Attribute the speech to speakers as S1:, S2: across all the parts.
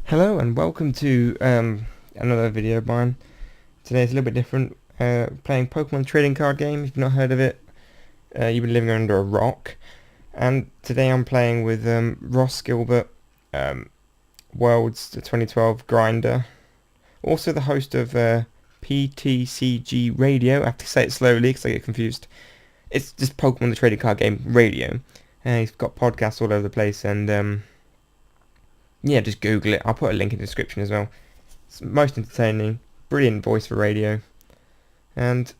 S1: Hello and welcome to another video of mine. Today's a little bit different. Playing Pokemon trading card game. If you've not heard of it, you've been living under a rock. And today I'm playing with Ross Gilbert, World's 2012 Grinder, also the host of PTCG Radio. I have to say it slowly because I get confused. It's just Pokemon the trading card game radio. He's got podcasts all over the place and yeah, just Google it. I'll put a link in the description as well. It's most entertaining, brilliant voice for radio. And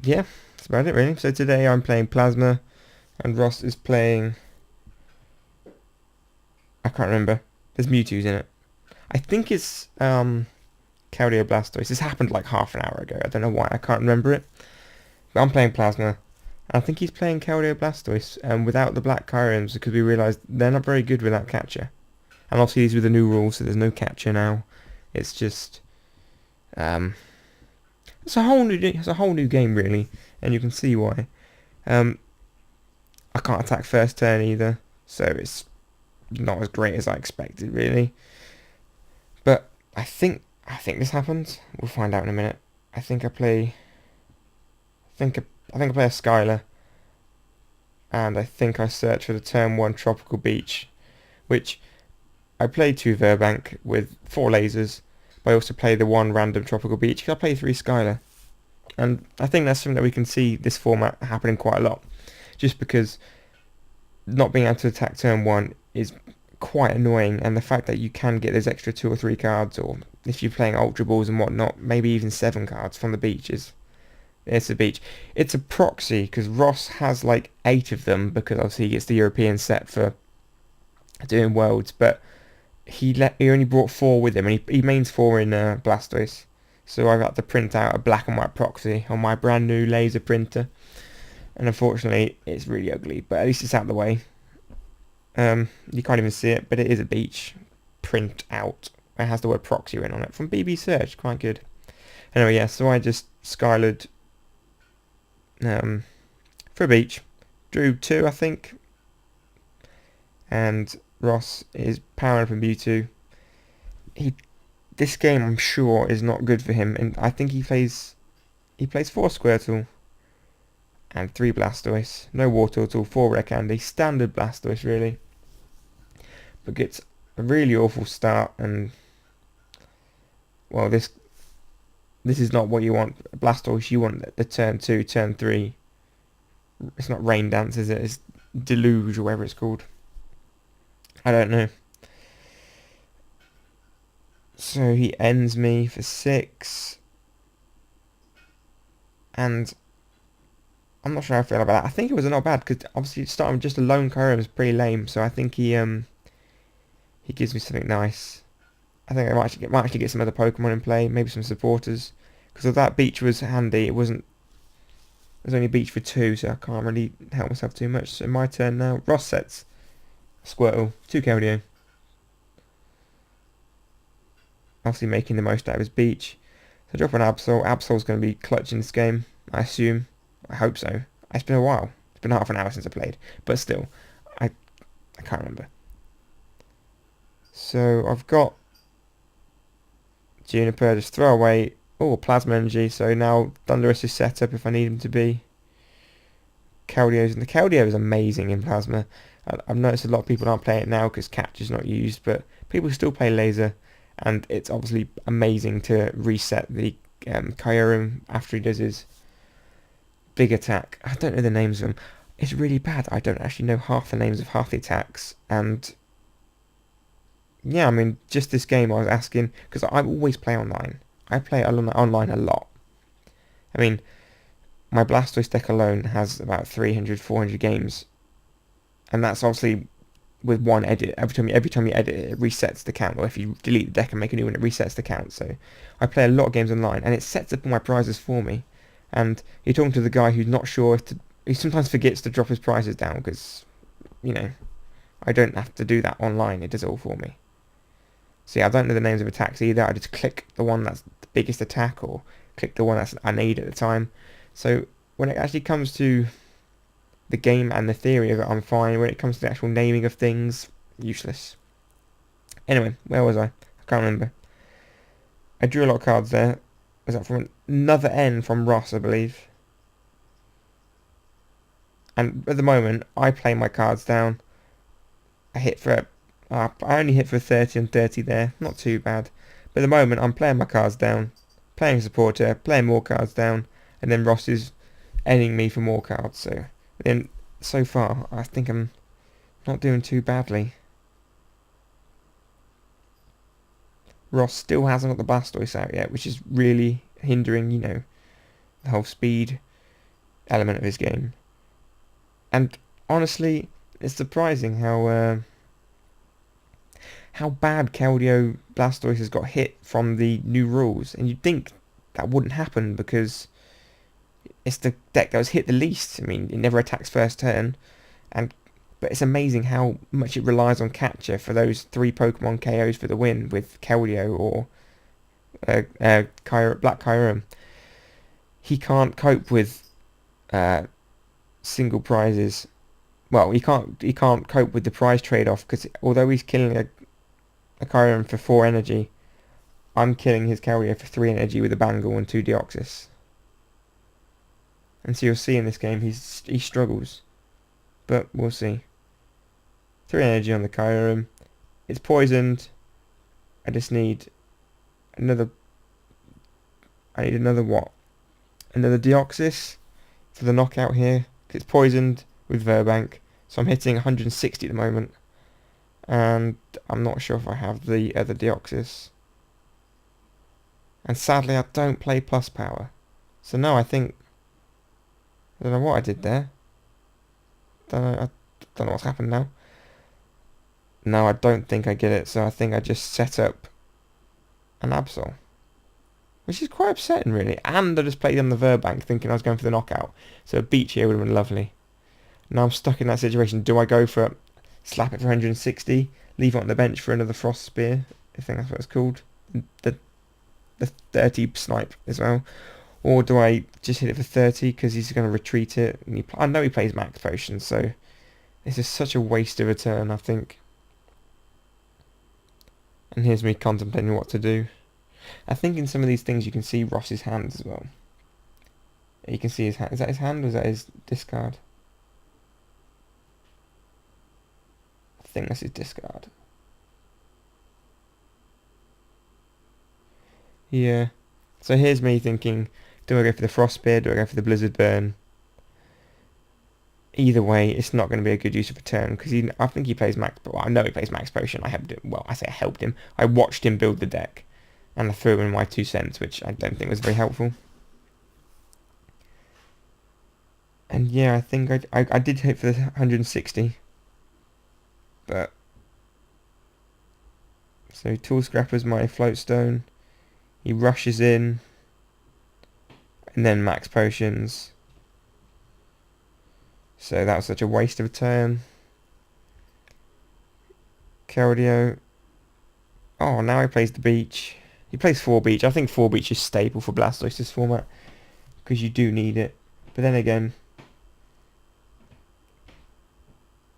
S1: yeah, that's about it really. So today I'm playing Plasma and Ross is playing... I can't remember. There's Mewtwo's in it. I think it's Keldeo Blastoise. This happened like half an hour ago. I don't know why. I can't remember it. But I'm playing Plasma. I think he's playing Keldeo Blastoise without the black Kyrems because we realised they're not very good without catcher. And obviously these were the new rules, so there's no catcher now. It's just it's a whole new game really, and you can see why. I can't attack first turn either, so it's not as great as I expected really. But I think this happens. We'll find out in a minute. I think I play a Skylar, and I think I search for the turn 1 Tropical Beach, which I play 2 Verbank with 4 lasers, but I also play the 1 random Tropical Beach because I play 3 Skylar. And I think that's something that we can see this format happening quite a lot, just because not being able to attack turn 1 is quite annoying, and the fact that you can get those extra 2 or 3 cards, or if you're playing Ultra Balls and whatnot, maybe even 7 cards from the beaches. It's a beach. It's a proxy, because Ross has like 8 of them, because obviously he gets the European set for doing Worlds, but he only brought 4 with him, and he mains 4 in Blastoise. So I've had to print out a black and white proxy on my brand new laser printer, and unfortunately it's really ugly, but at least it's out of the way. You can't even see it, but it is a beach print out. It has the word proxy written on it from BB Search, quite good. Anyway, yeah, so I just Skylared for a beach, drew 2 I think, and Ross is powering up a Mewtwo. This game I'm sure is not good for him, and I think he plays 4 Squirtle and 3 Blastoise, no Wartortle, 4 Rare Candy, standard Blastoise really, but gets a really awful start, and well, this is not what you want. Blastoise, you want the turn 2, turn 3. It's not Rain Dance, is it? It's Deluge or whatever it's called. I don't know. So he ends me for 6. And I'm not sure how I feel about that. I think it was not bad, because obviously starting with just a lone Kyurem is pretty lame. So I think he gives me something nice. I think I might actually get some other Pokemon in play, maybe some supporters. Because if that beach was handy, it wasn't... There's only a beach for 2, so I can't really help myself too much. So my turn now. Ross sets Squirtle, 2 Keldeo. Obviously making the most out of his beach. So drop an Absol. Absol's going to be clutch in this game, I assume. I hope so. It's been a while. It's been half an hour since I played. But still, I can't remember. So I've got Juniper, just throw away. Oh, Plasma Energy. So now Thundurus is set up if I need him to be. Keldeo's, and the Keldeo is amazing in Plasma. I've noticed a lot of people aren't playing it now because catch is not used, but people still play Laser. And it's obviously amazing to reset the Kyurem after he does his big attack. I don't know the names of them. It's really bad. I don't actually know half the names of half the attacks. And yeah, I mean, just this game I was asking, because I always play online. I play online a lot. I mean, my Blastoise deck alone has about 300, 400 games. And that's obviously with one edit. Every time you edit it, it resets the count. Or if you delete the deck and make a new one, it resets the count. So I play a lot of games online, and it sets up all my prizes for me. And you're talking to the guy who's not sure if to... He sometimes forgets to drop his prizes down because, you know, I don't have to do that online. It does it all for me. See, I don't know the names of attacks either. I just click the one that's the biggest attack, or click the one that I need at the time. So when it actually comes to the game and the theory of it, I'm fine. When it comes to the actual naming of things, useless. Anyway, where was I? I can't remember. I drew a lot of cards there. Was that from another N from Ross, I believe? And at the moment, I play my cards down. I only hit for 30 and 30 there. Not too bad. But at the moment, I'm playing my cards down, playing supporter, playing more cards down, and then Ross is ending me for more cards. So then, so far, I think I'm not doing too badly. Ross still hasn't got the Blastoise out yet, which is really hindering, the whole speed element of his game. And honestly, it's surprising how bad Keldeo Blastoise has got hit from the new rules. And you'd think that wouldn't happen because it's the deck that was hit the least. I mean, it never attacks first turn, but it's amazing how much it relies on catcher for those 3 Pokemon KOs for the win with Keldeo or Black Kyurem. He can't cope with single prizes. Well, he can't cope with the prize trade-off because although he's killing a Kyurem for 4 energy, I'm killing his Keldeo for 3 energy with a Bangle and 2 Deoxys. And so you'll see in this game he struggles. But we'll see. 3 energy on the Kyurem. It's poisoned. I just need another... what? Another Deoxys for the knockout here. It's poisoned with Verbank. So I'm hitting 160 at the moment. And I'm not sure if I have the other Deoxys. And sadly I don't play plus power. So no, I think... I don't know what I did there. I don't know what's happened now. No, I don't think I get it, so I think I just set up an Absol. Which is quite upsetting, really. And I just played on the Verbank thinking I was going for the knockout. So a beach here would have been lovely. Now I'm stuck in that situation. Do I go for slap it for 160, leave it on the bench for another Frost Spear? I think that's what it's called. The 30 snipe as well. Or do I just hit it for 30 because he's going to retreat it? And I know he plays max potions, so this is such a waste of a turn, I think. And here's me contemplating what to do. I think in some of these things you can see Ross's hand as well. You can see his hand. Is that his hand or is that his discard? I think that's his discard. Yeah. So here's me thinking, do I go for the Frost Spear? Do I go for the Blizzard Burn? Either way, it's not going to be a good use of a turn because I think he plays max. Well, I know he plays max potion. I helped him. Well, I say I helped him. I watched him build the deck, and I threw in my 2 cents, which I don't think was very helpful. And yeah, I think I did hit for the 160, but so Tool Scrapper's my Floatstone. He rushes in. And then max potions. So that was such a waste of a turn. Keldeo. Oh, now he plays the beach. He plays 4 beach. I think 4 beach is staple for Blastoise this format. Because you do need it. But then again,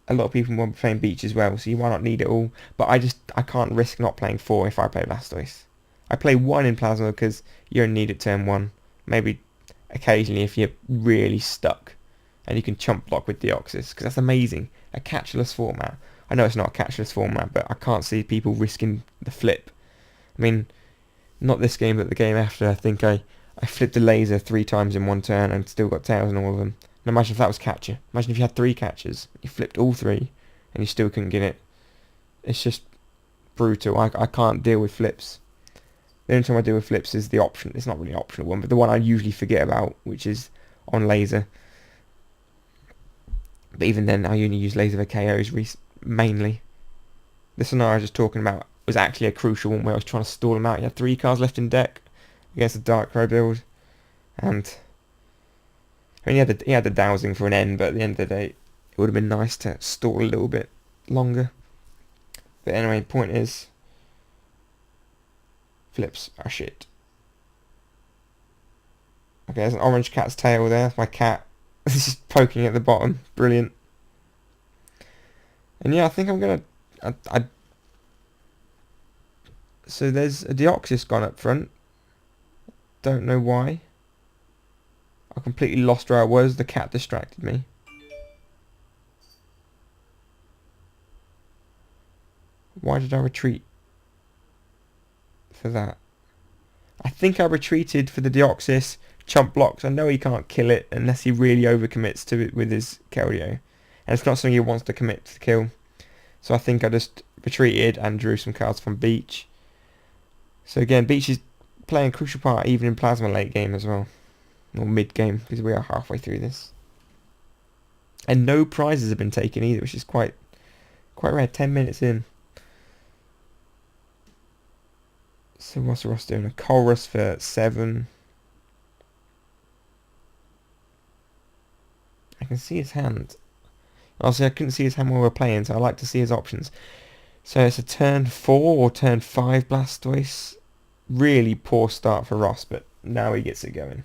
S1: a lot of people want to be playing beach as well. So you might not need it all. But I can't risk not playing 4 if I play Blastoise. I play 1 in Plasma because you only need it turn 1. Maybe occasionally if you're really stuck and you can chump block with Deoxys because that's amazing. A catchless format. I know it's not a catchless format, but I can't see people risking the flip. I mean, not this game, but the game after. I think I flipped a laser 3 times in 1 turn and still got tails in all of them. And imagine if that was catcher. Imagine if you had 3 catchers, you flipped all 3 and you still couldn't get it. It's just brutal. I can't deal with flips. The only time I deal with flips is the option. It's not really an optional one, but the one I usually forget about, which is on laser. But even then, I only use laser for KOs mainly. The scenario I was just talking about was actually a crucial one where I was trying to stall him out. He had 3 cards left in deck against a Darkrai build, and I mean he had the dowsing for an end, but at the end of the day, it would have been nice to stall a little bit longer. But anyway, point is, flips are shit. Okay, there's an orange cat's tail there. That's my cat. It's just poking at the bottom. Brilliant. And yeah, I think I'm gonna... So there's a Deoxys gone up front. Don't know why. I completely lost where I was. The cat distracted me. Why did I retreat for that? I think I retreated for the Deoxys. Chump blocks. I know he can't kill it unless he really overcommits to it with his Keldeo. And it's not something he wants to commit to kill. So I think I just retreated and drew some cards from Beach. So again, Beach is playing a crucial part even in Plasma late game as well. Or mid game, because we are halfway through this. And no prizes have been taken either, which is quite rare. 10 minutes in. So what's Ross doing? A Colrus for 7. I can see his hand. Obviously I couldn't see his hand while we were playing, so I like to see his options. So it's a turn 4 or turn 5 Blastoise. Really poor start for Ross, but now he gets it going.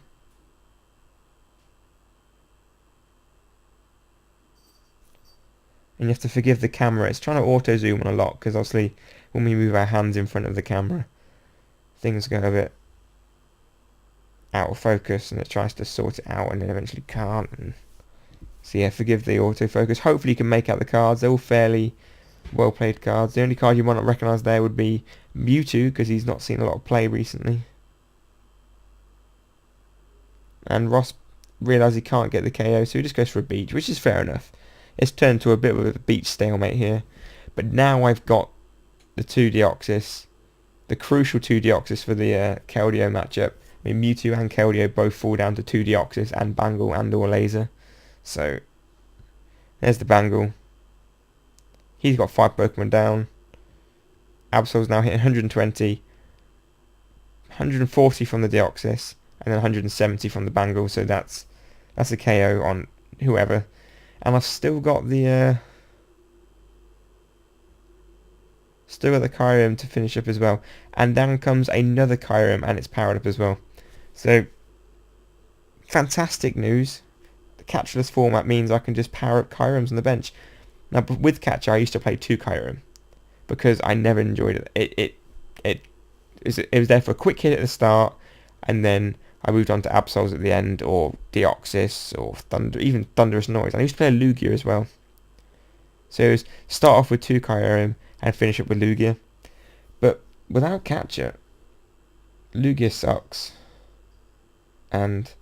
S1: And you have to forgive the camera. It's trying to auto zoom on a lot, because obviously when we move our hands in front of the camera, things go a bit out of focus, and it tries to sort it out and then eventually can't. And so yeah, forgive the autofocus. Hopefully you can make out the cards. They're all fairly well played cards. The only card you might not recognise there would be Mewtwo, because he's not seen a lot of play recently. And Ross realised he can't get the KO, so he just goes for a Beach, which is fair enough. It's turned to a bit of a Beach stalemate here. But now I've got the 2 Deoxys, the crucial 2 Deoxys for the Keldeo matchup. I mean, Mewtwo and Keldeo both fall down to 2 Deoxys and Bangle and or Laser. So there's the Bangle. He's got 5 Pokemon down. Absol's now hitting 120, 140 from the Deoxys, and then 170 from the Bangle. So that's a KO on whoever. And I've still got the Kyurem to finish up as well. And down comes another Kyurem, and it's powered up as well. So fantastic news. The catcherless format means I can just power up Kyurems on the bench. Now with catcher I used to play 2 Kyurem because I never enjoyed it. It was there for a quick hit at the start, and then I moved on to Absols at the end, or Deoxys, or even Thunderous Noise. I used to play a Lugia as well. So it was start off with 2 Kyurem and finish up with Lugia. But without catcher, Lugia sucks. And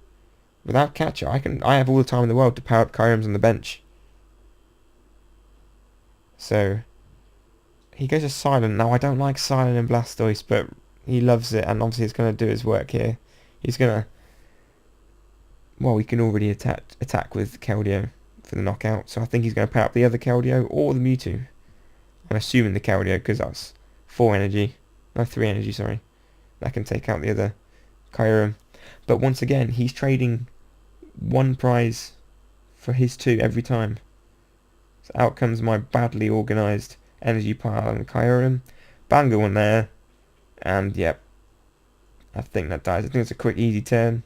S1: without catcher, I have all the time in the world to power up Kyurems on the bench. So he goes to Silent. Now I don't like Silent in Blastoise, but he loves it, and obviously it's going to do his work here. He's going to... Well, he can already attack with Keldeo for the knockout, so I think he's going to power up the other Keldeo or the Mewtwo. I'm assuming the Keldeo, because that's 4 energy. No, 3 energy, sorry. That can take out the other Kyurem. But once again, he's trading 1 prize for his 2 every time. So out comes my badly organised energy pile and Kyurem. Bangle in there. And yep. I think that dies. I think it's a quick, easy turn.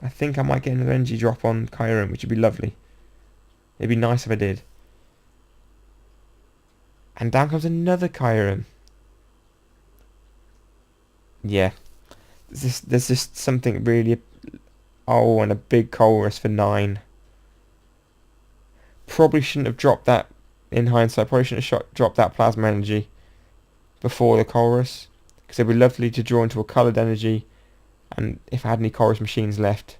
S1: I think I might get another energy drop on Kyurem, which would be lovely. It'd be nice if I did. And down comes another Kyurem. Yeah. There's just something really... Oh, and a big Colrus for 9. Probably shouldn't have dropped that in hindsight. Probably shouldn't have dropped that Plasma Energy before the Colrus, because it'd be lovely to draw into a coloured energy, and if I had any Colrus machines left,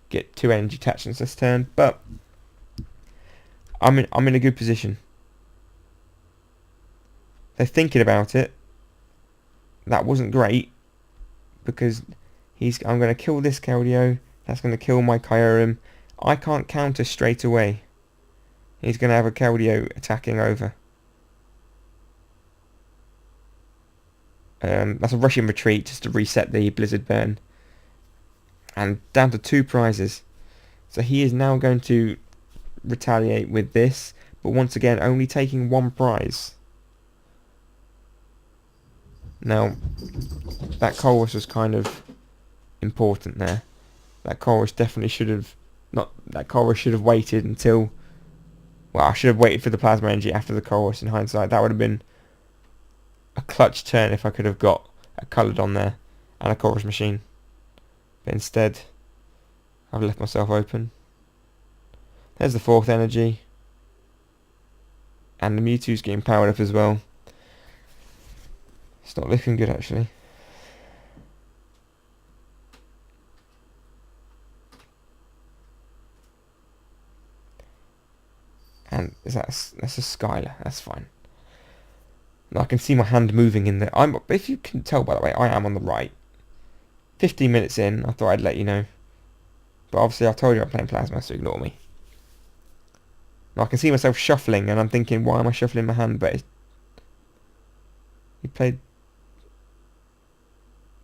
S1: get 2 energy attachments this turn. But I'm in a good position. They're thinking about it. That wasn't great, because I'm going to kill this Keldeo. That's going to kill my Kyurem. I can't counter straight away. He's going to have a Keldeo attacking over. That's a rushing retreat just to reset the Blizzard burn. And down to 2 prizes. So he is now going to retaliate with this, but once again only taking 1 prize. Now, that Colrus was kind of important there. That Colrus definitely should have... That Colrus should have waited until... Well, I should have waited for the Plasma Energy after the Colrus in hindsight. That would have been a clutch turn if I could have got a coloured on there and a chorus machine. But instead, I've left myself open. There's the 4th energy. And the Mewtwo's getting powered up as well. It's not looking good actually. And that's a Skylar. That's fine. Now I can see my hand moving in there. If you can tell, by the way, I am on the right. 15 minutes in, I thought I'd let you know. But obviously I told you I'm playing Plasma, so ignore me. Now I can see myself shuffling, and I'm thinking, why am I shuffling my hand? But he played...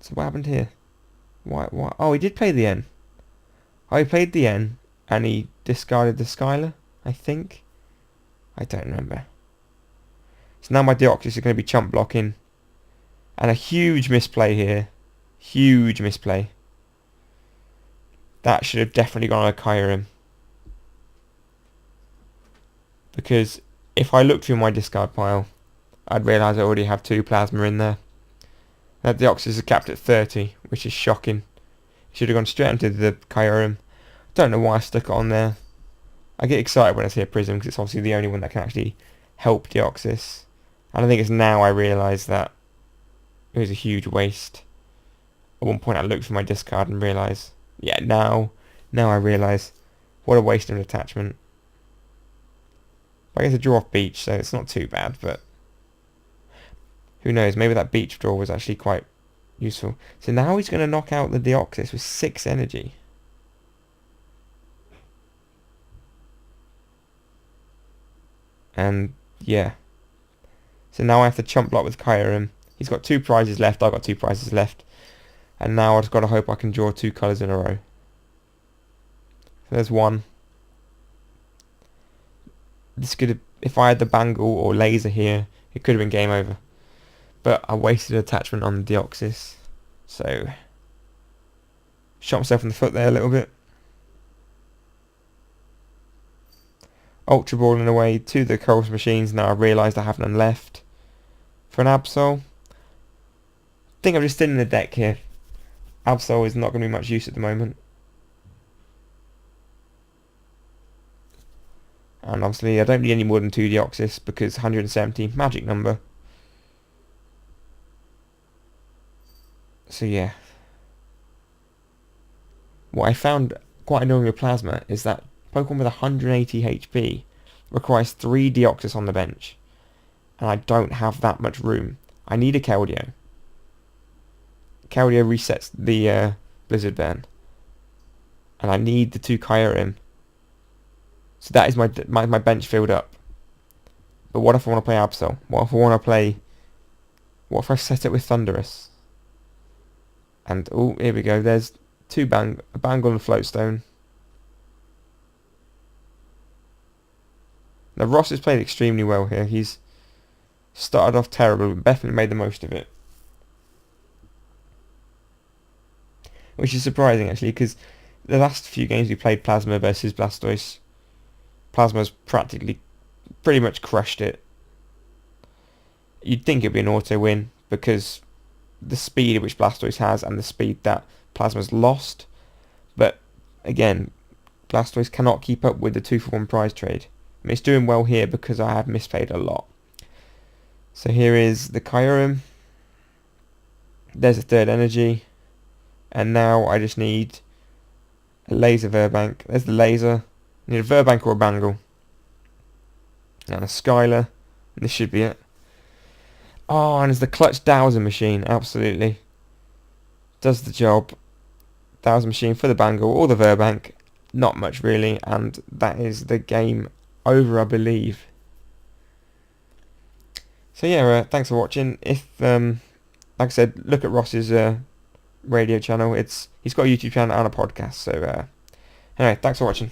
S1: So what happened here? Why? Oh, he did play the N. Oh, he played the N, and he discarded the Skylar, I think. I don't remember. So now my Deoxys is going to be chump blocking. And a huge misplay here. Huge misplay. That should have definitely gone on a Kyurem. Because if I looked through my discard pile, I'd realise I already have 2 Plasma in there. That Deoxys is capped at 30, which is shocking. Should have gone straight into the Kyurem. Don't know why I stuck it on there. I get excited when I see a Prism because it's obviously the only one that can actually help Deoxys. And I think it's now I realise that it was a huge waste. At one point I looked for my discard and realised, yeah, now I realise what a waste of an attachment. I guess a draw off Beach, so it's not too bad, but who knows, maybe that Beach draw was actually quite useful. So now he's going to knock out the Deoxys with 6 energy. And yeah. So now I have to chump block with Kyurem. He's got 2 prizes left, I've got 2 prizes left. And now I've just got to hope I can draw 2 colours in a row. So there's one. This could have, if I had the Bangle or Laser here, it could have been game over. But I wasted attachment on the Deoxys. So shot myself in the foot there a little bit. Ultra Balling away to the Chorus Machines. Now I've realised I have none left for an Absol. I think I'm just thinning the deck here. Absol is not going to be much use at the moment. And obviously I don't need any more than 2 Deoxys because 170, magic number. So yeah. What I found quite annoying with Plasma is that Pokemon with 180 HP requires 3 Deoxys on the bench. And I don't have that much room. I need a Keldeo. Keldeo resets the Blizzard Burn. And I need the 2 Kyurem. So that is my bench filled up. But what if I want to play Absol? What if I want to play... What if I set it with Thundurus? And, oh, here we go. There's a Bangle and a Floatstone. Now Ross has played extremely well here. He's started off terrible, but definitely made the most of it. Which is surprising actually, because the last few games we played Plasma versus Blastoise, Plasma's pretty much crushed it. You'd think it'd be an auto win because the speed at which Blastoise has and the speed that Plasma's lost. But again, Blastoise cannot keep up with the 2-for-1 prize trade. I mean, it's doing well here because I have misplayed a lot. So here is the Kyurem. There's a 3rd energy. And now I just need a Laser Verbank. There's the Laser. I need a Verbank or a Bangle. And a Skylar. And this should be it. Oh, and it's the Clutch Dowser Machine. Absolutely. Does the job. Dowser Machine for the Bangle or the Verbank. Not much really. And that is the game over, I believe. So yeah, thanks for watching. If like I said, look at Ross's radio channel. He's got a YouTube channel and a podcast. So anyway, thanks for watching.